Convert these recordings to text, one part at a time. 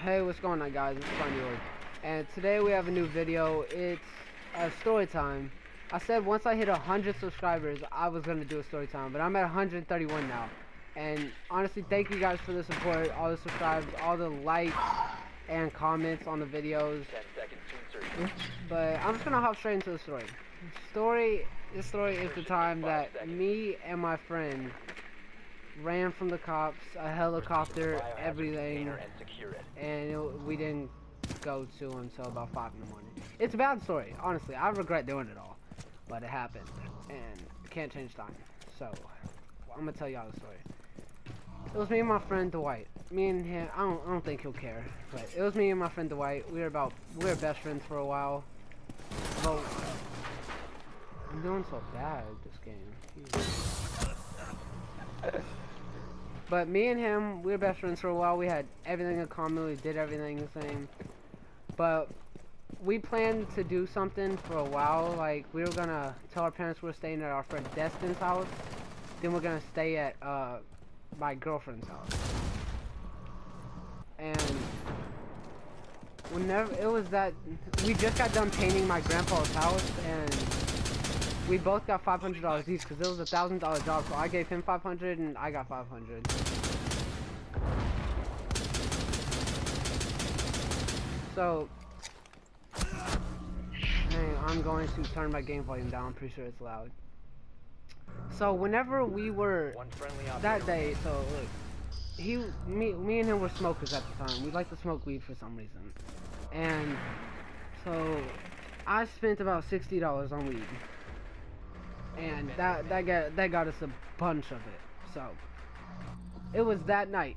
Hey, what's going on, guys? It's Spinyorb, and today we have a new video. It's a story time. I said once I hit 100 subscribers, I was gonna do a story time, but I'm at 131 now. And honestly, thank you guys for the support, all the subscribes, all the likes and comments on the videos. 10 seconds to insert. But I'm just gonna hop straight into the story. This story is the time that me and my friend ran from the cops, a helicopter, everything, and we didn't go to until about 5 in the morning. It's a bad story, honestly. I regret doing it all, but it happened, and can't change time. So I'm gonna tell y'all the story. It was me and my friend Dwight. Me and him, I don't think he'll care, but it was me and my friend Dwight. We were best friends for a while. But I'm doing so bad this game. But me and him, we were best friends for a while. We had everything in common. We did everything the same. But we planned to do something for a while. Like, we were gonna tell our parents we were staying at our friend Destin's house. Then we're gonna stay at my girlfriend's house. And whenever it was that, we just got done painting my grandpa's house, and we both got $500 each because it was a $1,000 job. So I gave him 500 and I got 500. So, hey, I'm going to turn my game volume down. I'm pretty sure it's loud. So whenever we were that day, so look, me and him were smokers at the time. We like to smoke weed for some reason, and so I spent about $60 on weed. And that got us a bunch of it. So it was that night.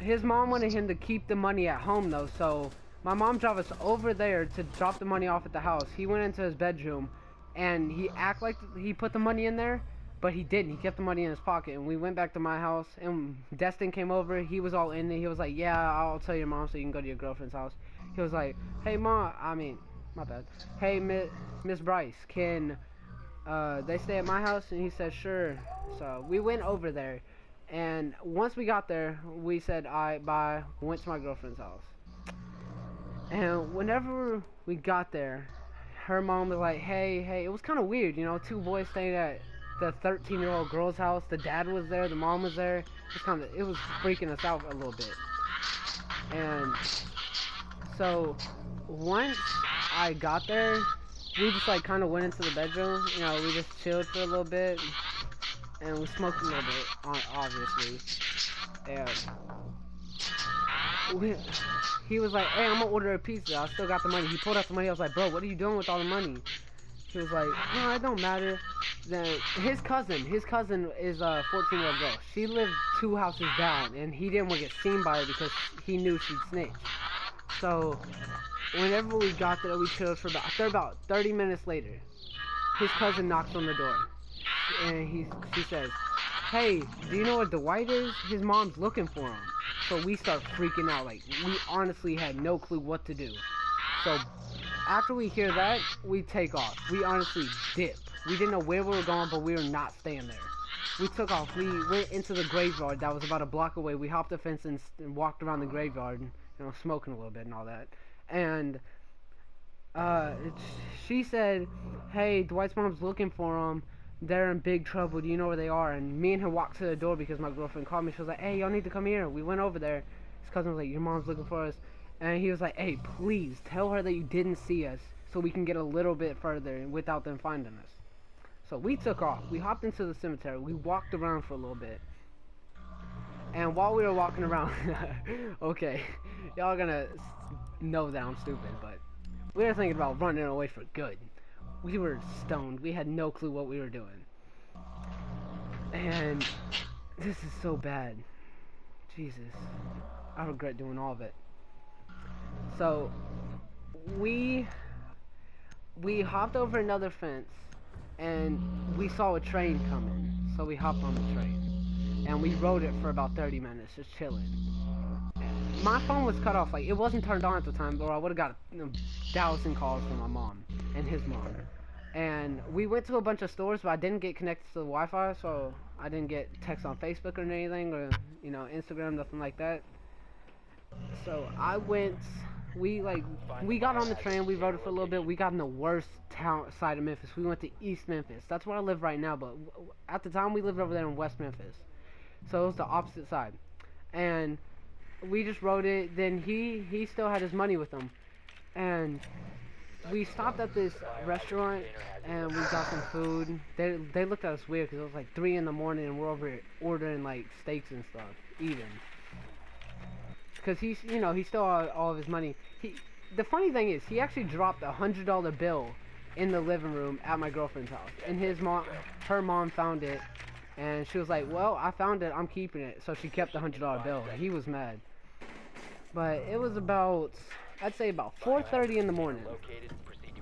His mom wanted him to keep the money at home though, so my mom drove us over there to drop the money off at the house. He went into his bedroom and he acted like he put the money in there, but he didn't. He kept the money in his pocket, and we went back to my house, and Destin came over. He was all in it. He was like, yeah, I'll tell your mom so you can go to your girlfriend's house. He was like, hey mom, my bad. Hey Miss Bryce, can they stay at my house? And he said sure. So we went over there, and once we got there, we said alright, bye. Went to my girlfriend's house, and whenever we got there, her mom was like, hey, it was kind of weird, you know, two boys staying at the 13-year-old girl's house. The dad was there, the mom was there. It was freaking us out a little bit. And so once I got there, we just like kind of went into the bedroom, you know, we just chilled for a little bit, and we smoked a little bit, obviously. And he was like, hey, I'm gonna order a pizza. I still got the money. He pulled out the money. I was like, bro, what are you doing with all the money? He was like, no, it don't matter. Then his cousin is a 14-year-old girl. She lived 2 houses down, and he didn't want to get seen by her because he knew she'd snitch. So whenever we got there, we chilled for about 30 minutes later. His cousin knocks on the door, and she says, hey, do you know where Dwight is? His mom's looking for him. So we start freaking out. Like, we honestly had no clue what to do. So after we hear that, we take off. We honestly dip. We didn't know where we were going, but we were not staying there. We took off. We went into the graveyard that was about a block away. We hopped the fence and walked around the graveyard, you know, smoking a little bit and all that. And she said, hey, Dwight's mom's looking for him. They're in big trouble. Do you know where they are? And me and her walked to the door because my girlfriend called me. She was like, hey, y'all need to come here. We went over there. His cousin was like, your mom's looking for us. And he was like, hey, please tell her that you didn't see us so we can get a little bit further without them finding us. So we took off. We hopped into the cemetery. We walked around for a little bit. And while we were walking around, okay, y'all gonna know that I'm stupid, but we were thinking about running away for good. We were stoned. We had no clue what we were doing. And this is so bad. Jesus. I regret doing all of it. So we hopped over another fence, and we saw a train coming. So we hopped on the train, and we rode it for about 30 minutes, just chilling. And my phone was cut off. Like, it wasn't turned on at the time, or I would have got 1,000 calls from my mom and his mom. And we went to a bunch of stores, but I didn't get connected to the Wi-Fi, so I didn't get text on Facebook or anything, or, you know, Instagram, nothing like that. So I went. We got on the train. We rode it for a little bit. We got in the worst town side of Memphis. We went to East Memphis. That's where I live right now. But at the time, we lived over there in West Memphis. So it was the opposite side. And we just rode it. Then he still had his money with him. And we stopped at this restaurant and we got some food. They looked at us weird because it was like 3 in the morning and we're over here ordering like steaks and stuff, eating. Because he still had all of his money. The funny thing is, he actually dropped a $100 bill in the living room at my girlfriend's house, and her mom found it, and she was like, "Well, I found it, I'm keeping it." So she kept the $100 bill. He was mad. But it was about, I'd say about 4:30 in the morning.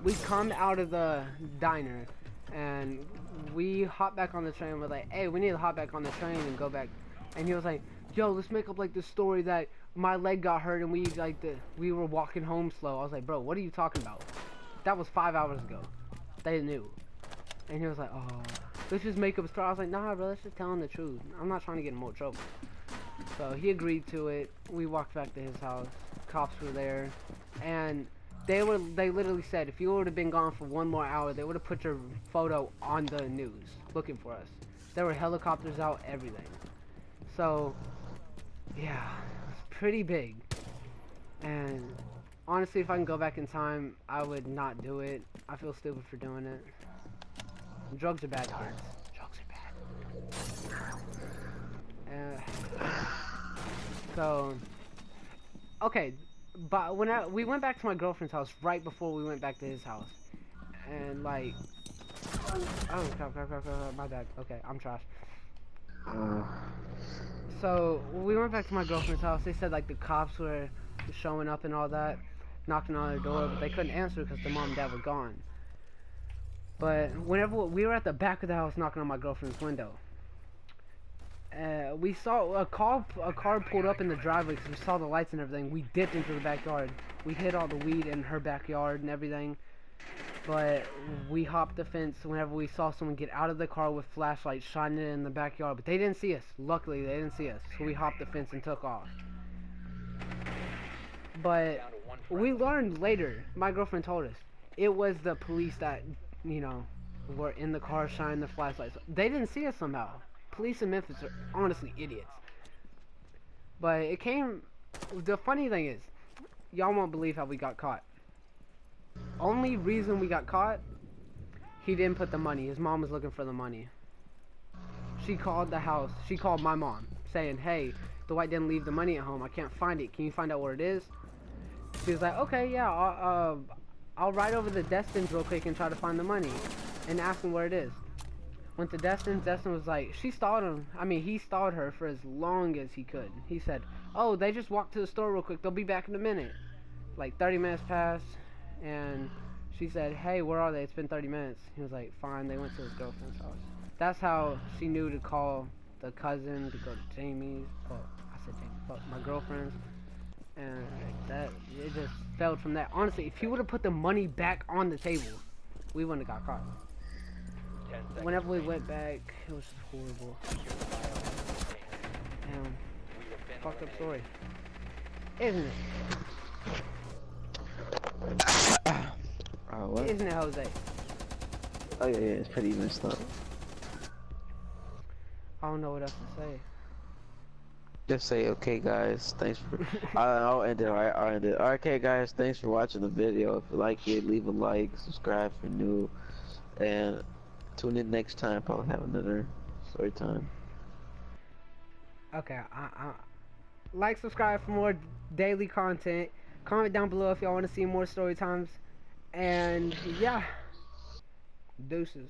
We come out of the diner, and we hop back on the train. We're like, "Hey, we need to hop back on the train and go back." And he was like, "Yo, let's make up like this story that my leg got hurt and we were walking home slow." I was like, "Bro, what are you talking about? That was 5 hours ago." They knew. And he was like, "Oh, let's just make up a story." I was like, "Nah, bro, let's just tell him the truth. I'm not trying to get in more trouble." So he agreed to it. We walked back to his house. Cops were there, and they literally said if you would have been gone for 1 more hour, they would have put your photo on the news looking for us. There were helicopters out, everything. So yeah, it's pretty big. And honestly, if I can go back in time, I would not do it. I feel stupid for doing it. Drugs are bad, kids. Drugs are bad. So, okay, but when we went back to my girlfriend's house right before we went back to his house, and like, oh crap, my bad. Okay, I'm trash. So we went back to my girlfriend's house. They said like the cops were showing up and all that, knocking on their door, but they couldn't answer because the mom and dad were gone. But whenever we were at the back of the house knocking on my girlfriend's window, we saw a car pulled up in the driveway because we saw the lights and everything. We dipped into the backyard. We hid all the weed in her backyard and everything. But we hopped the fence whenever we saw someone get out of the car with flashlights shining it in the backyard. But they didn't see us. Luckily, they didn't see us. So we hopped the fence and took off. But we learned later, my girlfriend told us, it was the police that, were in the car shining the flashlights. They didn't see us somehow. Police in Memphis are honestly idiots. But the funny thing is, y'all won't believe how we got caught. Only reason we got caught, he didn't put the money. His mom was looking for the money. She called the house. She called my mom saying, "Hey, Dwight didn't leave the money at home. I can't find it. Can you find out where it is?" She was like, "Okay, yeah, I'll ride over to Destin's real quick and try to find the money and ask him where it is." Went to Destin. Destin was like, she stalled him. I mean, he stalled her for as long as he could. He said, "Oh, they just walked to the store real quick. They'll be back in a minute." Like 30 minutes passed. And she said, "Hey, where are they? It's been 30 minutes. He was like, "Fine." They went to his girlfriend's house. That's how she knew to call the cousin to go to Jamie's. Oh, I said Jamie. Fuck, my girlfriend's. And it just failed from that. Honestly, if he would have put the money back on the table, we wouldn't have got caught. Whenever we went back, it was just horrible. Damn. Fucked up story. Isn't it? What? Isn't it, Jose? Oh yeah, it's pretty messed up. I don't know what else to say. Just say, "Okay guys, thanks for..." I'll end it, alright? I'll end it. Okay guys, thanks for watching the video. If you like it, leave a like, subscribe for new, and tune in next time. Probably have another story time. Okay, like, subscribe for more daily content. Comment down below if y'all want to see more story times. And yeah, deuces.